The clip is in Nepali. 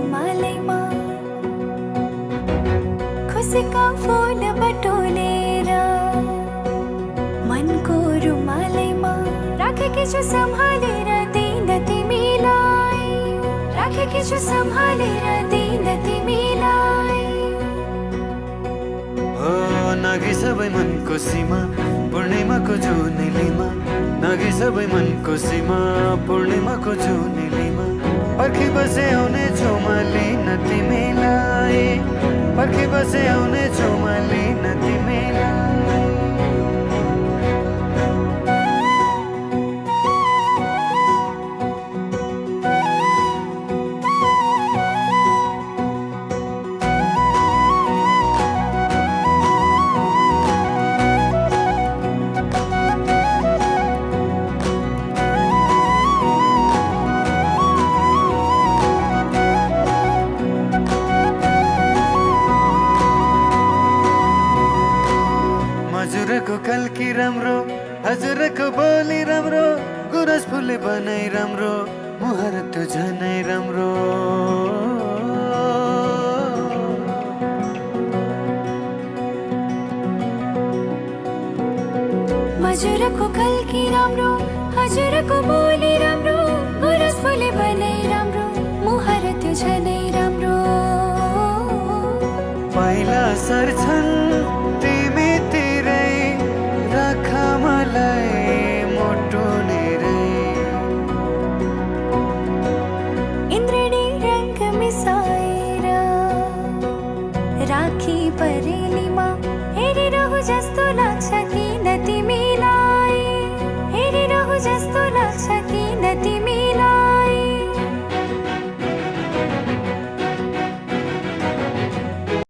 रुमालैमा खुसीका फूल बटोलेर मनको रुमालैमा राखेकी छु सम्हालेर दिन तिमीलाई, राखेकी छु सम्हालेर दिन तिमीलाई। हो नागी सबै मनको सीमा पूर्णिमाको जुनेलीमा, नागी सबै मनको सीमा पूर्णिमाको जुनेलीमा पर्खी बसे आउने छु म लिन तिमीलाई, पर्खी बसे आउने छु म लिन तिमीलाई। हजुरको कल्की राम्रो, हजुरको बोली राम्रो, गुरस फुले बनाइ राम्रो, मुहार त्यो झनै राम्रो। हजुरको कल्की राम्रो, हजुरको बोली राम्रो, गुरस फुले बनाइ राम्रो, मुहार त्यो झनै राम्रो। पहिला सर्छन् तिमी तिरै राख मलाई मोटो नेरै, इन्द्रणी रंग मिसाएर राखी परेलीमा हेरिरहु जस्तो लाग्छ किन तिमीलाई, हेरिरहु जस्तो लाग्छ किन तिमीलाई।